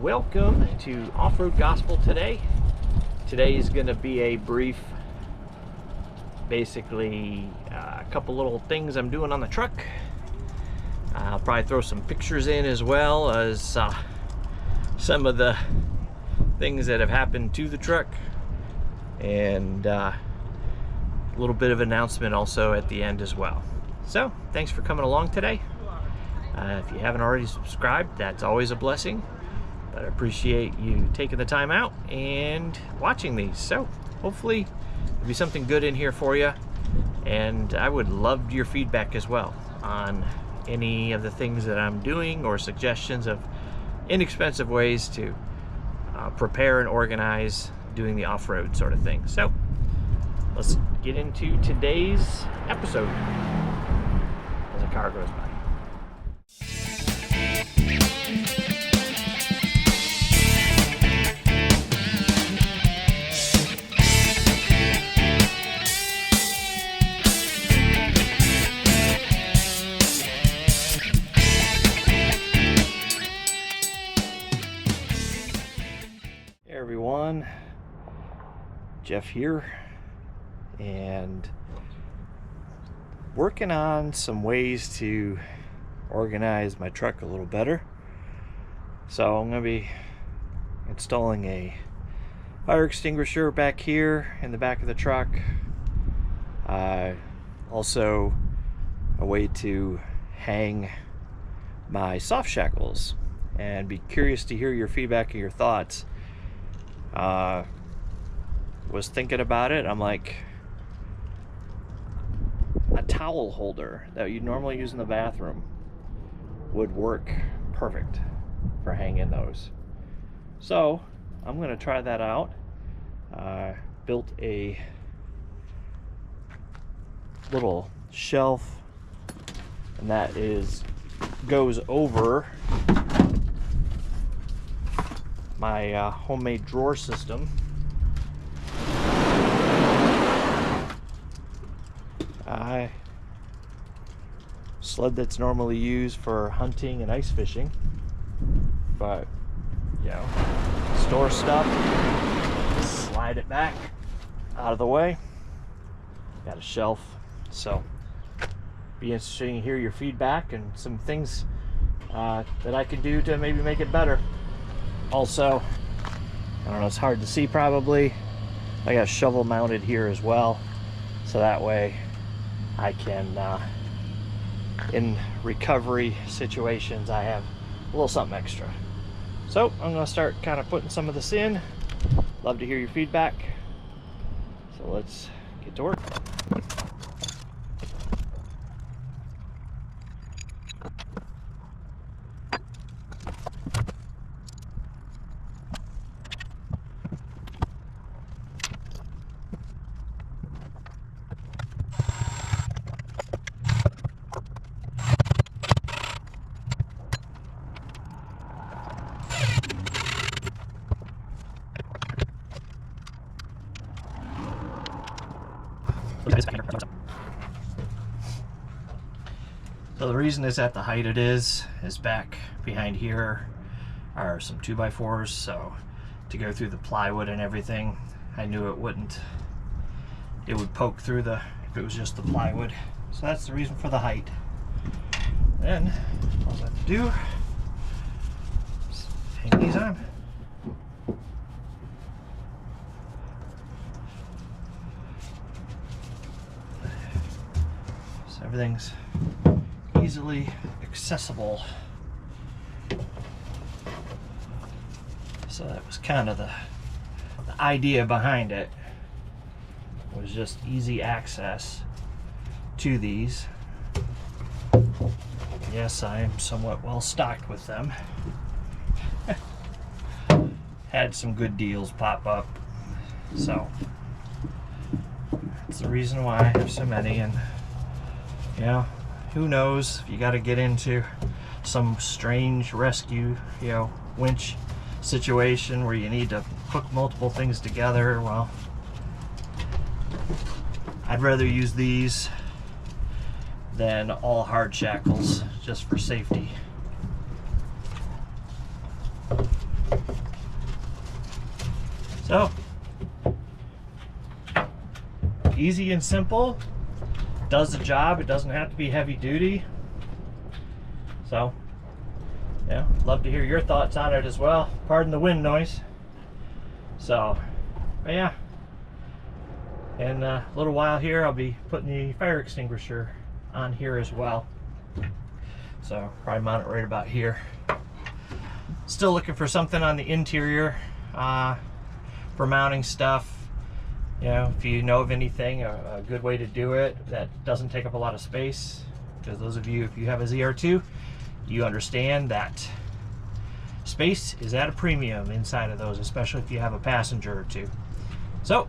welcome to Off-Road Gospel today. Today is going to be a brief, basically a couple little things I'm doing on the truck. I'll probably throw some pictures in as well as some of the things that have happened to the truck, and a little bit of announcement also at the end as well. So thanks for coming along today. If you haven't already subscribed, that's always a blessing, but I appreciate you taking the time out and watching these. So hopefully there'll be something good in here for you, and I would love your feedback as well on any of the things that I'm doing or suggestions of inexpensive ways to prepare and organize doing the off-road sort of thing. So let's get into today's episode as a car goes by. Hey everyone, Jeff here, and working on some ways to organize my truck a little better. So I'm going to be installing a fire extinguisher back here in the back of the truck. Also a way to hang my soft shackles, and be curious to hear your feedback and your thoughts. Was thinking about it. I'm like, a towel holder that you normally use in the bathroom would work perfect for hanging those. So I'm gonna try that out. Built a little shelf, and that goes over my homemade drawer system. Sled that's normally used for hunting and ice fishing, but you know, store stuff, slide it back out of the way. Got a shelf, so be interesting to hear your feedback and some things that I could do to maybe make it better. Also, I don't know, it's hard to see probably, I got a shovel mounted here as well, so that way I can in recovery situations I have a little something extra. So I'm going to start kind of putting some of this in. Love to hear your feedback, so let's get to work. So the reason it's at the height it is back behind here are some 2x4s, so to go through the plywood and everything, I knew it would poke through if it was just the plywood. So that's the reason for the height. Then all I have to do is hang these on. So everything's easily accessible. So that was kind of the idea behind it, was just easy access to these. Yes, I am somewhat well stocked with them. Had some good deals pop up, so that's the reason why I have so many. And you know, who knows if you got to get into some strange rescue, winch situation where you need to hook multiple things together. Well, I'd rather use these than all hard shackles, just for safety. So, easy and simple, does the job. It doesn't have to be heavy duty. So, yeah, love to hear your thoughts on it as well. Pardon the wind noise. So, but yeah, in a little while here I'll be putting the fire extinguisher on here as well. So probably mount it right about here. Still looking for something on the interior for mounting stuff. You know, if you know of anything, a good way to do it that doesn't take up a lot of space. Because those of you, if you have a ZR2, you understand that space is at a premium inside of those, especially if you have a passenger or two. So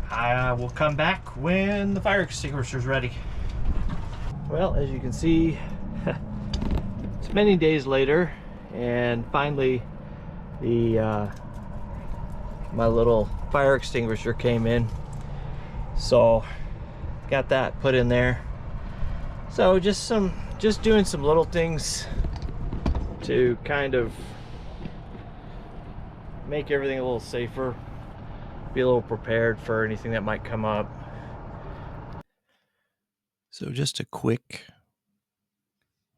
I will come back when the fire extinguisher is ready. Well, as you can see, it's many days later, and finally the my little fire extinguisher came in. So got that put in there. So just doing some little things to kind of make everything a little safer, be a little prepared for anything that might come up. So just a quick,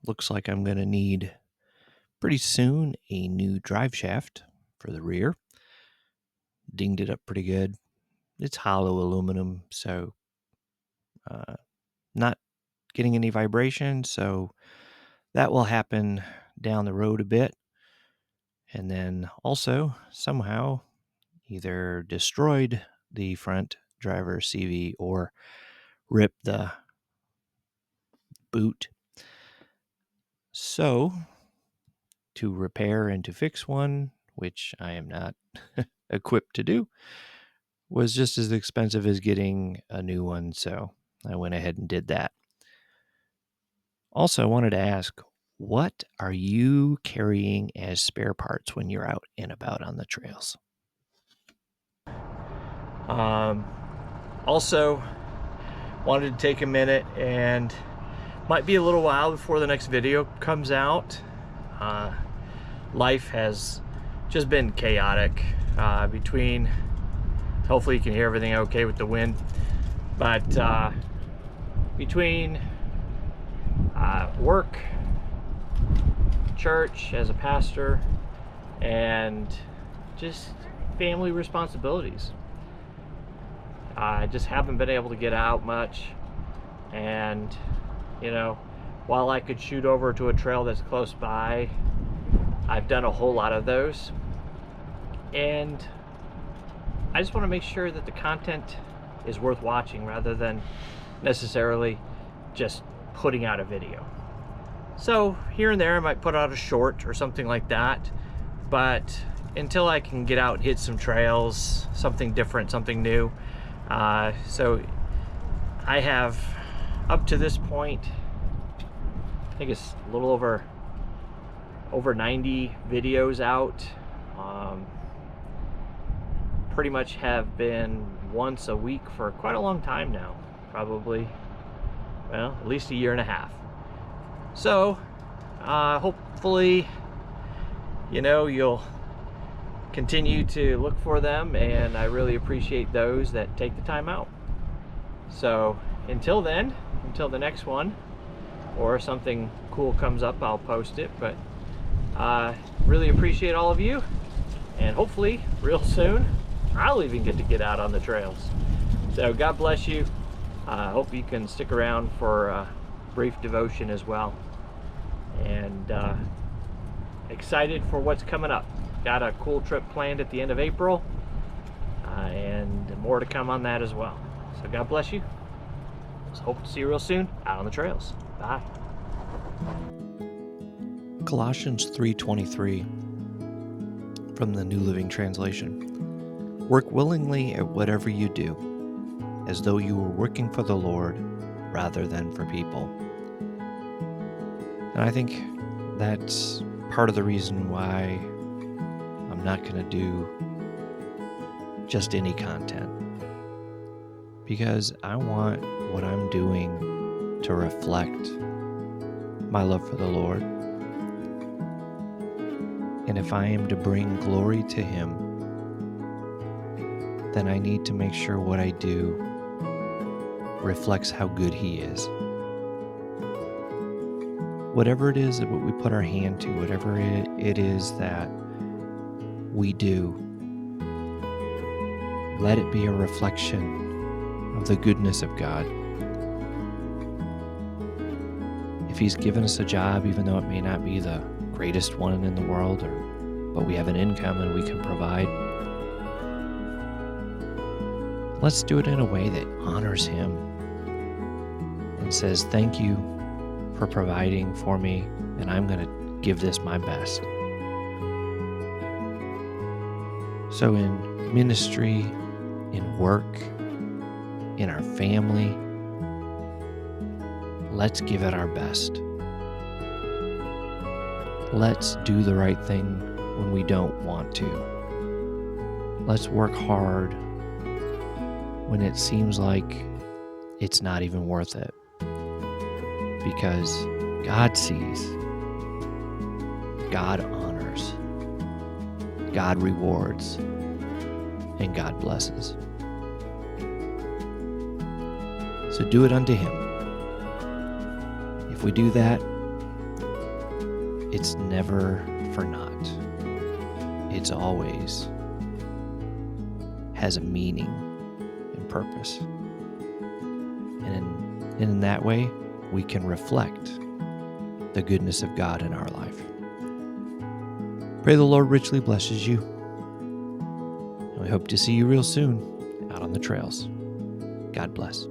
looks like I'm going to need pretty soon a new drive shaft for the rear. Dinged it up pretty good. It's hollow aluminum, so not getting any vibration, so that will happen down the road a bit. And then also somehow either destroyed the front driver CV or ripped the boot. So to repair and to fix one, which I am not equipped to do, was just as expensive as getting a new one, so I went ahead and did that. Also, I wanted to ask, what are you carrying as spare parts when you're out and about on the trails? Also, wanted to take a minute, and might be a little while before the next video comes out. Life has just been chaotic between, hopefully you can hear everything okay with the wind, but between work, church as a pastor, and just family responsibilities, I just haven't been able to get out much. And you know, while I could shoot over to a trail that's close by, I've done a whole lot of those, and I just want to make sure that the content is worth watching rather than necessarily just putting out a video. So here and there I might put out a short or something like that, but until I can get out and hit some trails, something different, something new. So I have, up to this point, I think it's a little over 90 videos out. Pretty much have been once a week for quite a long time now, probably, well, at least a year and a half. So hopefully, you know, you'll continue to look for them, and I really appreciate those that take the time out. So until then, until the next one, or something cool comes up, I'll post it. But really appreciate all of you, and hopefully real soon I'll even get out on the trails. So God bless you. Hope you can stick around for a brief devotion as well, and excited for what's coming up. Got a cool trip planned at the end of April, and more to come on that as well. So God bless you. Hope to see you real soon out on the trails. Bye. Colossians 3:23 from the New Living Translation. Work willingly at whatever you do, as though you were working for the Lord rather than for people. And I think that's part of the reason why I'm not going to do just any content, because I want what I'm doing to reflect my love for the Lord. And if I am to bring glory to Him, then I need to make sure what I do reflects how good He is. Whatever it is that we put our hand to, whatever it is that we do, let it be a reflection of the goodness of God. If He's given us a job, even though it may not be the greatest one in the world, but we have an income and we can provide, let's do it in a way that honors Him and says, thank you for providing for me, and I'm going to give this my best. So in ministry, in work, in our family, let's give it our best. Let's do the right thing when we don't want to. Let's work hard when it seems like it's not even worth it. Because God sees, God honors, God rewards, and God blesses. So do it unto Him. If we do that, it's never for naught. It's always has a meaning and purpose. And in that way, we can reflect the goodness of God in our life. Pray the Lord richly blesses you. And we hope to see you real soon out on the trails. God bless.